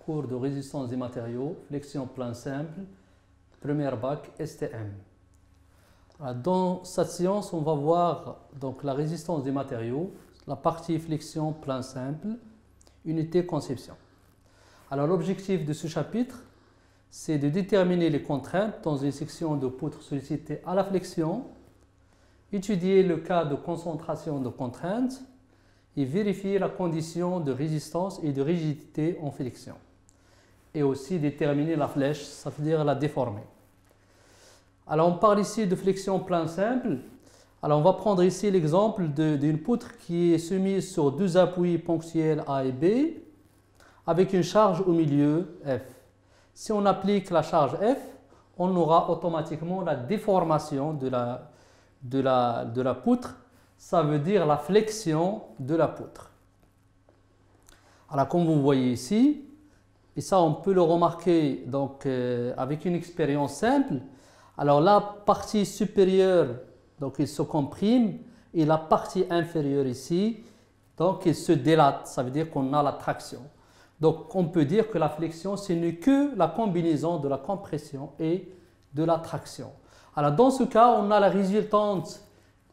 cours de résistance des matériaux, flexion plan simple, première bac STM. Dans cette séance, on va voir donc la résistance des matériaux, la partie flexion plan simple, unité conception. Alors l'objectif de ce chapitre, c'est de déterminer les contraintes dans une section de poutre sollicitée à la flexion, étudier le cas de concentration de contraintes et vérifier la condition de résistance et de rigidité en flexion. Et aussi déterminer la flèche, ça veut dire la déformer. Alors on parle ici de flexion plan simple. Alors on va prendre ici l'exemple d'une poutre qui est soumise sur deux appuis ponctuels A et B avec une charge au milieu F. Si on applique la charge F, on aura automatiquement la déformation de la poutre. Ça veut dire la flexion de la poutre. Alors comme vous voyez ici, et ça on peut le remarquer donc, avec une expérience simple. Alors la partie supérieure, donc il se comprime, et la partie inférieure ici, donc il se délate, ça veut dire qu'on a la traction. Donc on peut dire que la flexion, ce n'est que la combinaison de la compression et de la traction. Alors dans ce cas, on a la résultante,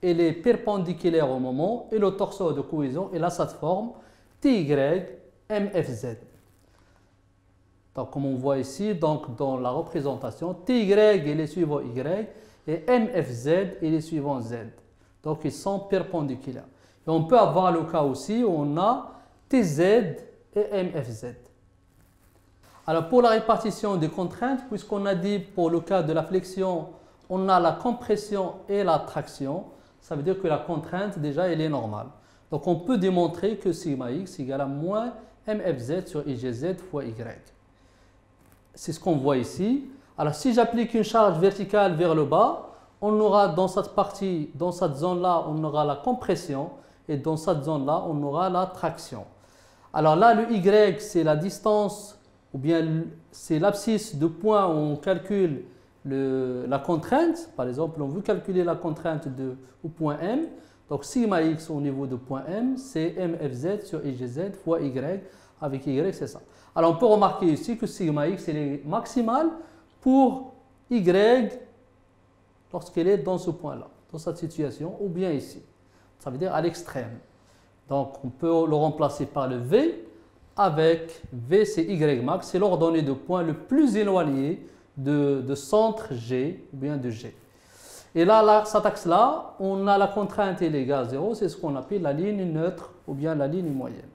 elle est perpendiculaire au moment, et le torseau de cohésion, et là ça forme TY MFZ. Donc comme on voit ici, donc, dans la représentation, TY il est suivant Y, et MFZ il est suivant Z. Donc ils sont perpendiculaires. Et on peut avoir le cas aussi où on a TZ et MFZ. Alors pour la répartition des contraintes, puisqu'on a dit pour le cas de la flexion, on a la compression et la traction, ça veut dire que la contrainte déjà elle est normale. Donc on peut démontrer que sigma x égale à moins MFZ sur IGZ fois Y. C'est ce qu'on voit ici. Alors si j'applique une charge verticale vers le bas, on aura dans cette partie, dans cette zone-là, on aura la compression et dans cette zone-là, on aura la traction. Alors là, le Y, c'est la distance ou bien c'est l'abscisse de point où on calcule la contrainte. Par exemple, on veut calculer la contrainte au point M. Donc sigma x au niveau de point M, c'est MFZ sur IGZ fois Y. Avec Y, c'est ça. Alors on peut remarquer ici que sigma x est maximal pour Y lorsqu'elle est dans ce point-là, dans cette situation, ou bien ici. Ça veut dire à l'extrême. Donc on peut le remplacer par le V avec V, c'est Y max, c'est l'ordonnée de point le plus éloigné de centre G ou bien de G. Et là, cet axe-là, on a la contrainte elle est égale à 0, c'est ce qu'on appelle la ligne neutre ou bien la ligne moyenne.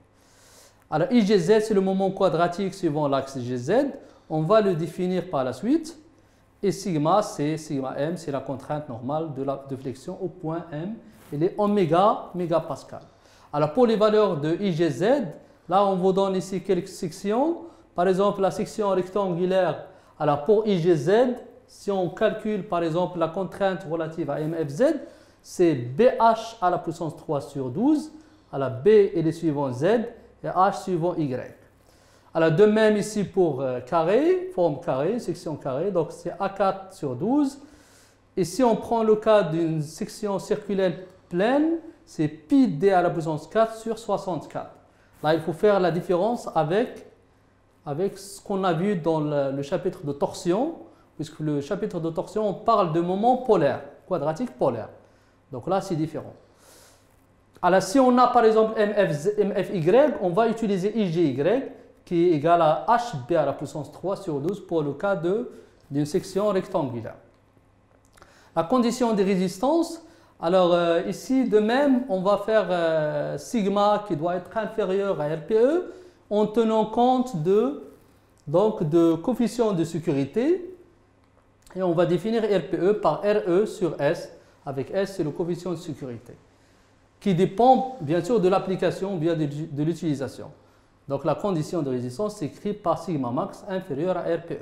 Alors IGZ, c'est le moment quadratique suivant l'axe GZ. On va le définir par la suite. Et sigma, c'est sigma M, c'est la contrainte normale de flexion au point M. Elle est en mégapascal. Alors pour les valeurs de IGZ, là on vous donne ici quelques sections. Par exemple, la section rectangulaire. Alors pour IGZ, si on calcule par exemple la contrainte relative à MFZ, c'est BH à la puissance 3 sur 12. Alors B est le suivant Z. Et H suivant Y. Alors de même ici pour carré, forme carré, section carrée, donc c'est A4 sur 12. Et si on prend le cas d'une section circulaire pleine, c'est pi d à la puissance 4 sur 64. Là, il faut faire la différence avec ce qu'on a vu dans le chapitre de torsion, puisque le chapitre de torsion, on parle de moment polaire, quadratique polaire. Donc là, c'est différent. Alors, si on a par exemple MFY, on va utiliser IGY qui est égal à HB à la puissance 3 sur 12 pour le cas d'une section rectangulaire. La condition de résistance, alors ici de même, on va faire sigma qui doit être inférieur à RPE en tenant compte de coefficient de sécurité et on va définir RPE par RE sur S, avec S c'est le coefficient de sécurité, qui dépend bien sûr de l'application ou bien de l'utilisation. Donc la condition de résistance s'écrit par sigma max inférieur à RPE.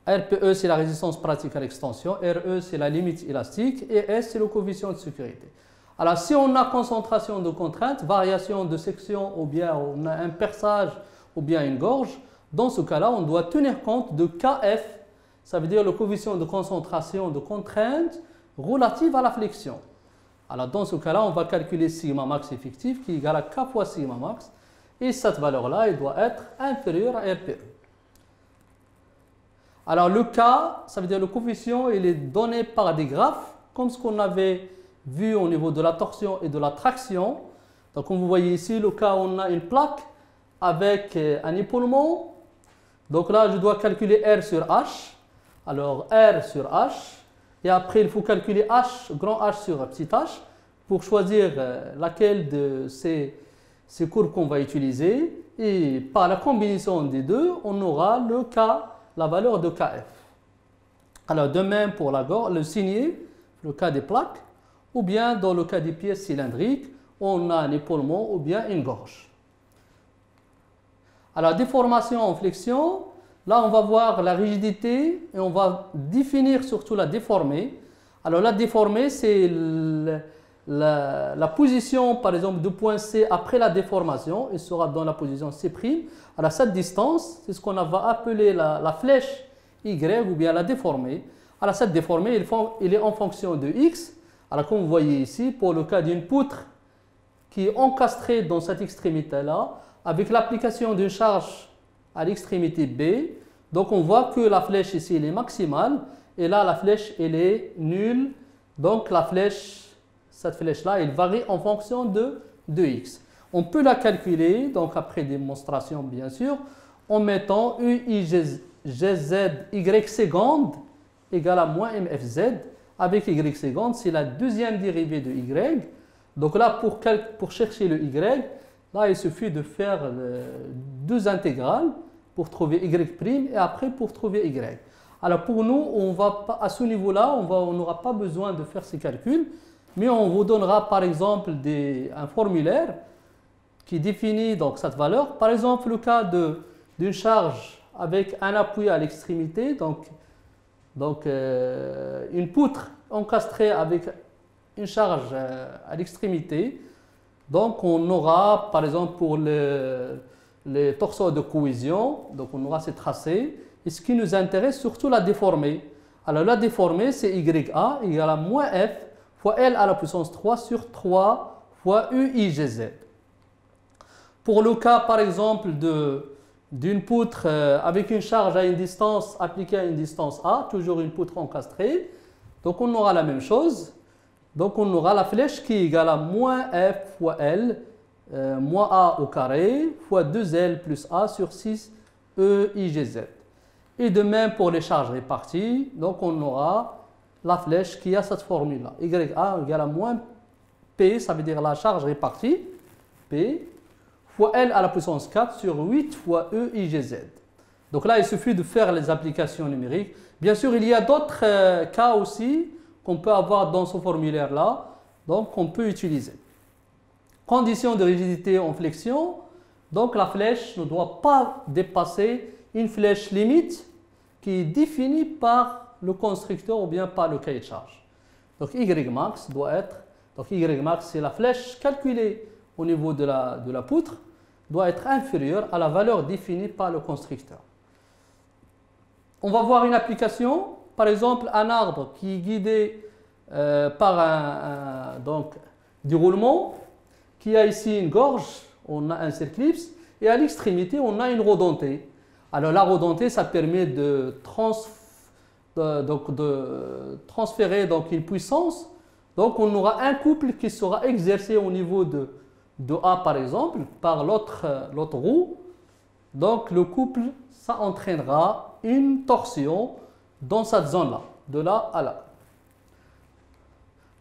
RPE c'est la résistance pratique à l'extension, RE c'est la limite élastique et S c'est le coefficient de sécurité. Alors si on a concentration de contrainte, variation de section ou bien on a un perçage ou bien une gorge, dans ce cas-là on doit tenir compte de KF, ça veut dire le coefficient de concentration de contrainte relative à la flexion. Alors dans ce cas-là, on va calculer sigma max effectif qui est égal à K fois sigma max. et cette valeur-là, elle doit être inférieure à RPE. Alors le K, ça veut dire le coefficient, il est donné par des graphes, comme ce qu'on avait vu au niveau de la torsion et de la traction. Donc comme vous voyez ici, le K, on a une plaque avec un épaulement. Donc là, je dois calculer R sur H. Alors R sur H. Et après, il faut calculer H, grand H sur petit h, pour choisir laquelle de ces courbes qu'on va utiliser. Et par la combinaison des deux, on aura le K, la valeur de KF. Alors de même pour le signet, le cas des plaques, ou bien dans le cas des pièces cylindriques, on a un épaulement ou bien une gorge. Alors déformation en flexion, là on va voir la rigidité et on va définir surtout la déformée. Alors la déformée, c'est la position par exemple du point C après la déformation, il sera dans la position C'. Alors cette distance, c'est ce qu'on va appeler la flèche Y ou bien la déformée. Alors cette déformée, il est en fonction de X. Alors comme vous voyez ici, pour le cas d'une poutre qui est encastrée dans cette extrémité-là, avec l'application d'une charge à l'extrémité B, donc on voit que la flèche ici elle est maximale et là la flèche elle est nulle. Donc la flèche, cette flèche-là, elle varie en fonction de X. On peut la calculer, donc après démonstration bien sûr, en mettant UIGZ Y seconde égale à moins MFZ, avec Y seconde, c'est la deuxième dérivée de Y. Donc là, pour chercher le Y, là, il suffit de faire deux intégrales pour trouver Y' et après pour trouver Y. Alors pour nous, on va pas, à ce niveau-là, on n'aura pas besoin de faire ces calculs, mais on vous donnera par exemple un formulaire qui définit donc cette valeur. Par exemple, le cas d'une charge avec un appui à l'extrémité, donc une poutre encastrée avec une charge à l'extrémité. Donc on aura par exemple pour les torseaux de cohésion, donc on aura ces tracés. Et ce qui nous intéresse, surtout la déformée. Alors la déformée, c'est YA égale à moins F fois L à la puissance 3 sur 3 fois UIGZ. Pour le cas par exemple d'une poutre avec une charge à une distance appliquée à une distance A, toujours une poutre encastrée, donc on aura la même chose. Donc on aura la flèche qui est égale à moins F fois L, moins A au carré, fois 2L plus A sur 6 EIGZ. Et de même pour les charges réparties, donc on aura la flèche qui a cette formule-là. YA égale à moins P, ça veut dire la charge répartie, P, fois L à la puissance 4 sur 8 fois EIGZ. Donc là, il suffit de faire les applications numériques. Bien sûr, il y a d'autres cas aussi qu'on peut avoir dans ce formulaire-là, donc qu'on peut utiliser. Condition de rigidité en flexion, donc la flèche ne doit pas dépasser une flèche limite qui est définie par le constructeur ou bien par le cahier de charge. Donc Ymax doit être, donc Ymax c'est la flèche calculée au niveau de la poutre, doit être inférieure à la valeur définie par le constructeur. On va voir une application, par exemple un arbre qui est guidé par du roulement, qui a ici une gorge, on a un circlipse, et à l'extrémité on a une rodentée. Alors la rodentée, ça permet de transférer donc une puissance. Donc on aura un couple qui sera exercé au niveau de A par exemple, par l'autre roue. Donc le couple, ça entraînera une torsion dans cette zone-là, de là à là.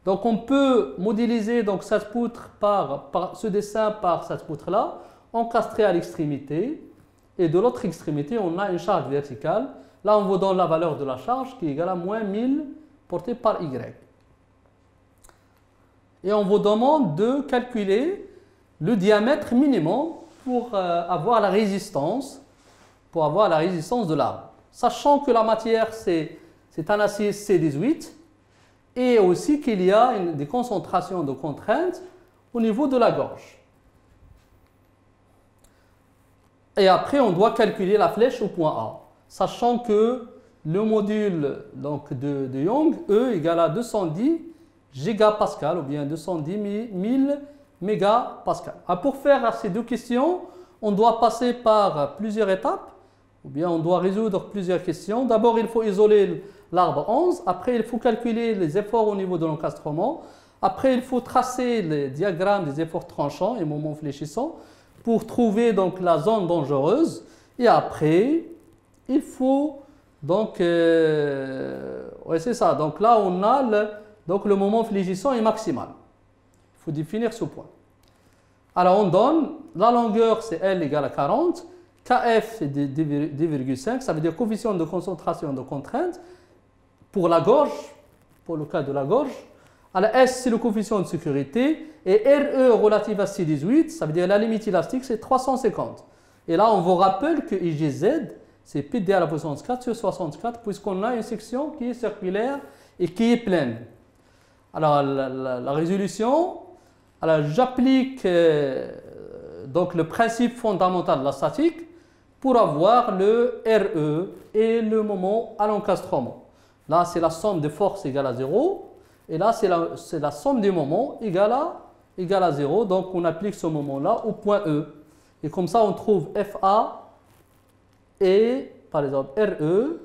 Donc on peut modéliser donc, cette poutre par ce dessin par cette poutre-là, encastrée à l'extrémité. Et de l'autre extrémité, on a une charge verticale. Là, on vous donne la valeur de la charge qui est égale à moins 1000 portée par Y. Et on vous demande de calculer le diamètre minimum pour avoir la résistance de l'arbre. Sachant que la matière, c'est un acier C18 et aussi qu'il y a des concentrations de contraintes au niveau de la gorge. Et après, on doit calculer la flèche au point A, sachant que le module donc, de Young, E, égale à 210 gigapascal ou bien 210 000 mégapascal. Pour faire ces deux questions, on doit passer par plusieurs étapes, ou bien on doit résoudre plusieurs questions. D'abord, il faut isoler l'arbre 11, après il faut calculer les efforts au niveau de l'encastrement, après il faut tracer les diagrammes des efforts tranchants et moments fléchissants pour trouver donc la zone dangereuse, et après il faut donc, ouais, c'est ça, donc là on a le moment fléchissant est maximal, il faut définir ce point. Alors on donne, la longueur c'est L égale à 40, KF c'est 2,5, ça veut dire coefficient de concentration de contrainte pour la gorge, pour le cas de la gorge. Alors S c'est le coefficient de sécurité et RE relative à C18, ça veut dire la limite élastique c'est 350. Et là on vous rappelle que IGZ c'est πd à la puissance 4 sur 64 puisqu'on a une section qui est circulaire et qui est pleine. Alors la résolution, alors j'applique donc le principe fondamental de la statique pour avoir le RE et le moment à l'encastrement. Là, c'est la somme des forces égale à 0. Et là, c'est la somme des moments égale à 0. Donc, on applique ce moment-là au point E. Et comme ça, on trouve FA et, par exemple, RE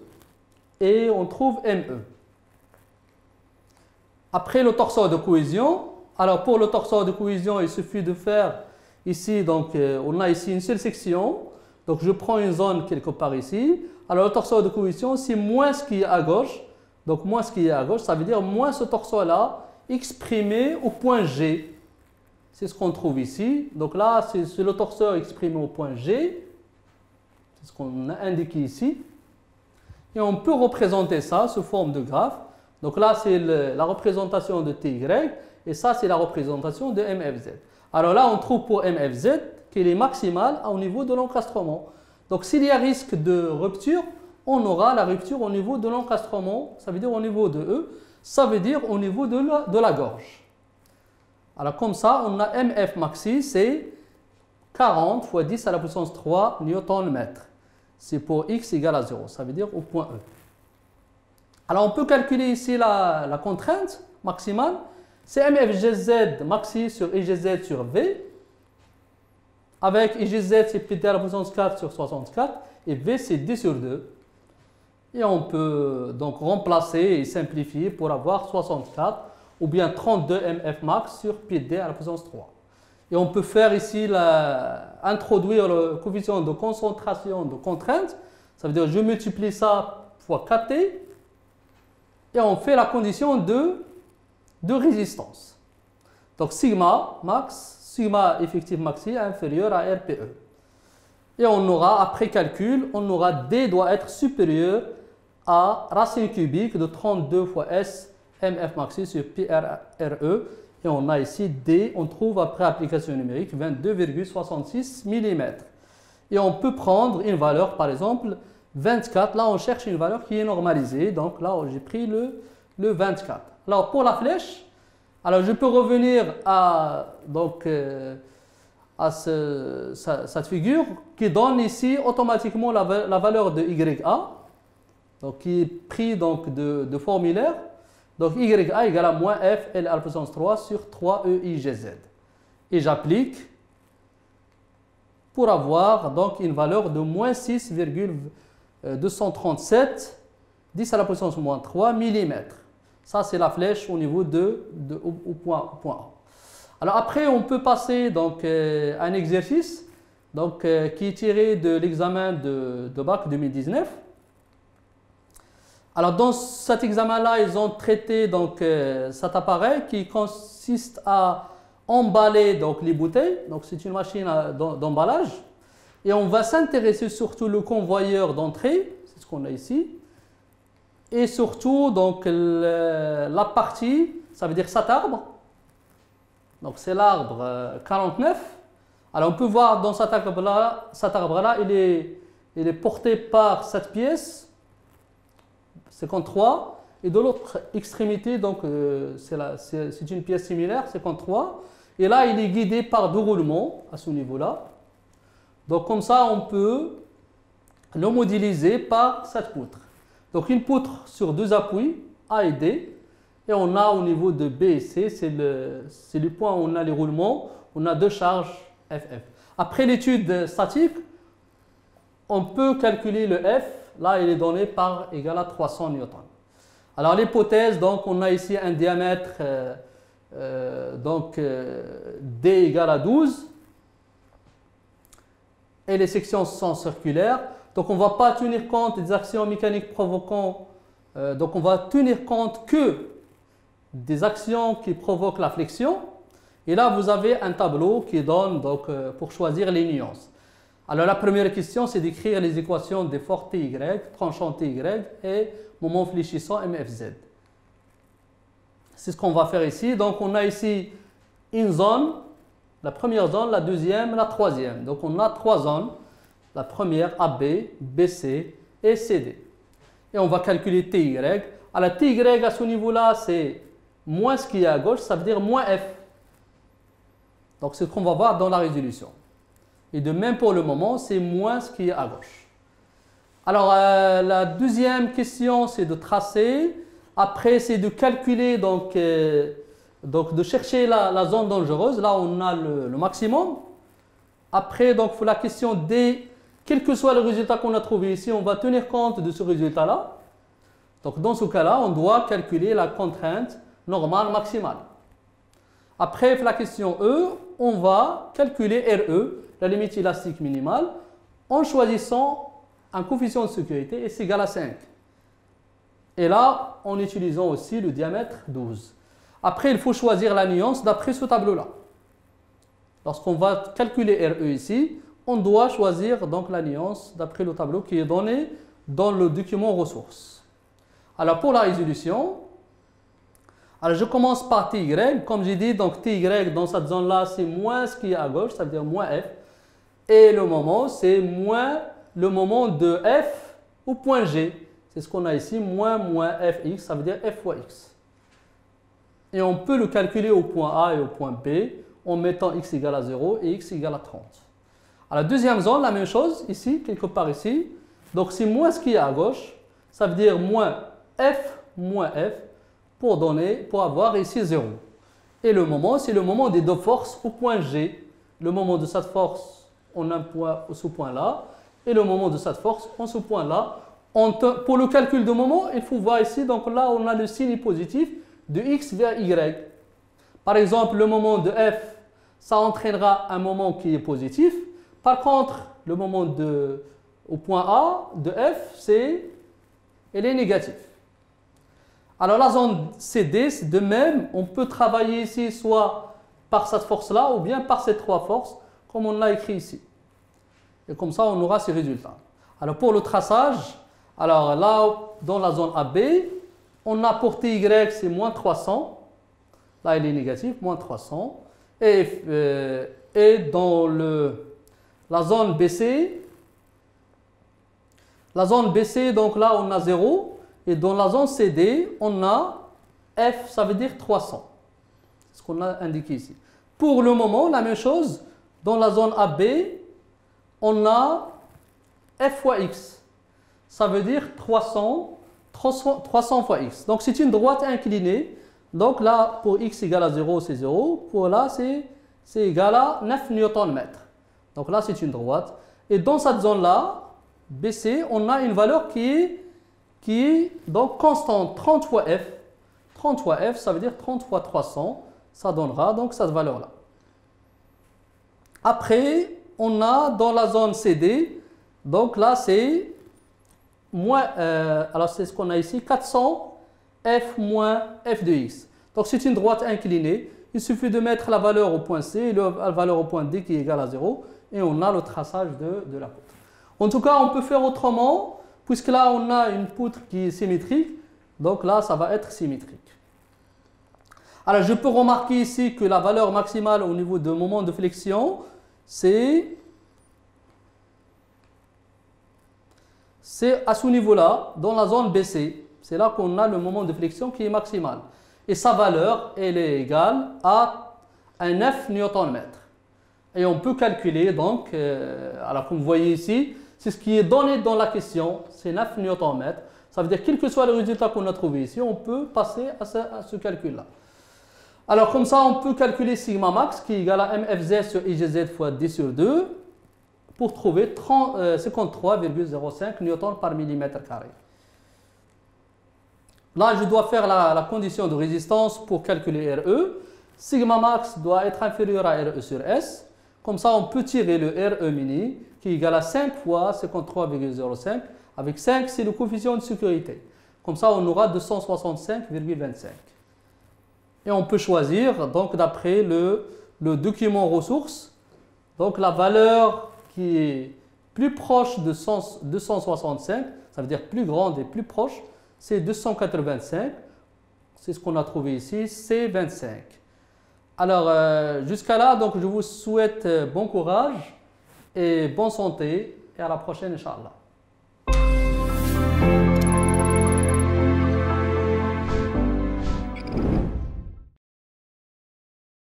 et on trouve ME. Après, le torseur de cohésion. Alors, pour le torseur de cohésion, il suffit de faire ici, donc, on a ici une seule section. Donc, je prends une zone quelque part ici. Alors, le torseur de cohésion, c'est moins ce qui est à gauche. Donc, moins ce qui est à gauche, ça veut dire moins ce torseur-là exprimé au point G. C'est ce qu'on trouve ici. Donc là, c'est le torseur exprimé au point G. C'est ce qu'on a indiqué ici. Et on peut représenter ça sous forme de graphe. Donc là, c'est la représentation de TY. Et ça, c'est la représentation de MFZ. Alors là, on trouve pour MFZ qu'il est maximal au niveau de l'encastrement. Donc s'il y a risque de rupture, on aura la rupture au niveau de l'encastrement, ça veut dire au niveau de E, ça veut dire au niveau de la gorge. Alors comme ça, on a MF maxi, c'est 40 fois 10 à la puissance 3 Newton-mètre. C'est pour X égale à 0, ça veut dire au point E. Alors on peut calculer ici la contrainte maximale, c'est MFGZ maxi sur IGZ sur V, avec IGZ c'est π à la puissance 4 sur 64, et V c'est D sur 2. Et on peut donc remplacer et simplifier pour avoir 64 ou bien 32 MF max sur πd à la puissance 3. Et on peut faire ici introduire le coefficient de concentration de contrainte. Ça veut dire je multiplie ça fois kT et on fait la condition de résistance. Donc sigma max, sigma effectif maxi inférieur à RPE. Et on aura, après calcul, on aura D doit être supérieur à racine cubique de 32 fois S MF maxi sur pi RE. Et on a ici D, on trouve après application numérique 22,66 mm. Et on peut prendre une valeur, par exemple, 24. Là, on cherche une valeur qui est normalisée. Donc là, j'ai pris le 24. Alors, pour la flèche, alors je peux revenir à, donc, à cette figure qui donne ici automatiquement la valeur de YA. Donc, qui est pris donc, de formulaire. Donc, YA égale à moins F L à la puissance 3 sur 3 EIGZ. Et j'applique pour avoir donc une valeur de moins 6,237 10 à la puissance moins 3 mm. Ça, c'est la flèche au niveau au point A. Alors, après, on peut passer donc, à un exercice donc, qui est tiré de l'examen de bac 2019. Alors, dans cet examen-là, ils ont traité donc, cet appareil qui consiste à emballer donc, les bouteilles. Donc, c'est une machine d'emballage. Et on va s'intéresser surtout le convoyeur d'entrée, c'est ce qu'on a ici. Et surtout, donc, la partie, ça veut dire cet arbre. Donc, c'est l'arbre 49. Alors, on peut voir dans cet arbre-là, il est porté par cette pièce. 53, et de l'autre extrémité, donc c'est une pièce similaire, 53, et là il est guidé par deux roulements à ce niveau-là. Donc comme ça on peut le modéliser par cette poutre. Donc une poutre sur deux appuis, A et D, et on a au niveau de B et C, c'est le point où on a les roulements, on a deux charges FF. Après l'étude statique, on peut calculer le F. Là, il est donné par égal à 300 newtons. Alors l'hypothèse, donc on a ici un diamètre D égale à 12 et les sections sont circulaires. Donc on ne va pas tenir compte des actions mécaniques provoquant, donc on va tenir compte que des actions qui provoquent la flexion. Et là vous avez un tableau qui donne donc, pour choisir les nuances. Alors la première question c'est d'écrire les équations des forces TY, tranchant TY et moment fléchissant MFZ. C'est ce qu'on va faire ici. Donc on a ici une zone, la première zone, la deuxième, la troisième. Donc on a trois zones. La première AB, BC et CD. Et on va calculer TY. Alors TY à ce niveau-là, c'est moins ce qui est à gauche, ça veut dire moins F. Donc c'est ce qu'on va voir dans la résolution. Et de même pour le moment, c'est moins ce qui est à gauche. Alors la deuxième question, c'est de tracer. Après, c'est de calculer, donc de chercher la zone dangereuse. Là, on a le maximum. Après, donc, pour la question D, quel que soit le résultat qu'on a trouvé ici, on va tenir compte de ce résultat-là. Donc, dans ce cas-là, on doit calculer la contrainte normale maximale. Après, pour la question E, on va calculer RE, la limite élastique minimale, en choisissant un coefficient de sécurité, et c'est égal à 5. Et là, en utilisant aussi le diamètre 12. Après, il faut choisir la nuance d'après ce tableau-là. Lorsqu'on va calculer RE ici, on doit choisir donc la nuance d'après le tableau qui est donné dans le document ressources. Alors pour la résolution, alors je commence par TY. Comme j'ai dit, donc TY dans cette zone-là, c'est moins ce qui est à gauche, ça veut dire moins F. Et le moment, c'est moins le moment de F au point G. C'est ce qu'on a ici, moins Fx, ça veut dire F fois x. Et on peut le calculer au point A et au point B en mettant x égale à 0 et x égale à 30. À la deuxième zone, la même chose, ici, quelque part ici. Donc c'est moins ce qui est à gauche, ça veut dire moins F pour avoir ici 0. Et le moment, c'est le moment des deux forces au point G. Le moment de cette force en un point, ce point-là, et le moment de cette force en ce point-là. Pour le calcul de moment, il faut voir ici, donc là on a le signe positif de x vers y. Par exemple, le moment de f, ça entraînera un moment qui est positif. Par contre, le moment au point A de f, elle est négative. Alors la zone CD, c'est de même, on peut travailler ici soit par cette force-là ou bien par ces trois forces, comme on l'a écrit ici. Et comme ça, on aura ces résultats. Alors pour le traçage, alors là, dans la zone AB, on a pour TY, c'est moins 300. Là, il est négatif, moins 300. Et dans la zone BC, donc là, on a 0. Et dans la zone CD, on a F, ça veut dire 300. C'est ce qu'on a indiqué ici. Pour le moment, la même chose. Dans la zone AB, on a F fois X. Ça veut dire 300 fois X. Donc c'est une droite inclinée. Donc là, pour X égale à 0, c'est 0. Pour là, c'est égal à 9 Nm. Donc là, c'est une droite. Et dans cette zone-là, BC, on a une valeur qui est donc constante, 30 fois F. 30 fois F, ça veut dire 30 fois 300. Ça donnera donc cette valeur-là. Après, on a dans la zone CD, donc là, c'est moins, alors c'est ce qu'on a ici, 400 F moins F de X. Donc c'est une droite inclinée. Il suffit de mettre la valeur au point C et la valeur au point D qui est égale à 0. Et on a le traçage de la poutre. En tout cas, on peut faire autrement, puisque là, on a une poutre qui est symétrique. Donc là, ça va être symétrique. Alors, je peux remarquer ici que la valeur maximale au niveau de moment de flexion, c'est à ce niveau-là, dans la zone BC. C'est là qu'on a le moment de flexion qui est maximal. Et sa valeur, elle est égale à un 9 Nm. Et on peut calculer donc, alors comme vous voyez ici, c'est ce qui est donné dans la question, c'est 9 Nm. Ça veut dire quel que soit le résultat qu'on a trouvé ici, on peut passer à ce calcul-là. Alors comme ça, on peut calculer sigma max qui est égal à mfz sur igz fois 10 sur 2 pour trouver 53,05 newtons par millimètre carré. Là, je dois faire la condition de résistance pour calculer RE. Sigma max doit être inférieur à RE sur S. Comme ça, on peut tirer le RE mini qui est égal à 5 fois 53,05 avec 5, c'est le coefficient de sécurité. Comme ça, on aura 265,25. Et on peut choisir, donc d'après le document ressources, donc la valeur qui est plus proche de 265, ça veut dire plus grande et plus proche, c'est 285. C'est ce qu'on a trouvé ici, c'est 25. Alors, jusqu'à là, donc, je vous souhaite bon courage et bonne santé. Et à la prochaine, Inch'Allah.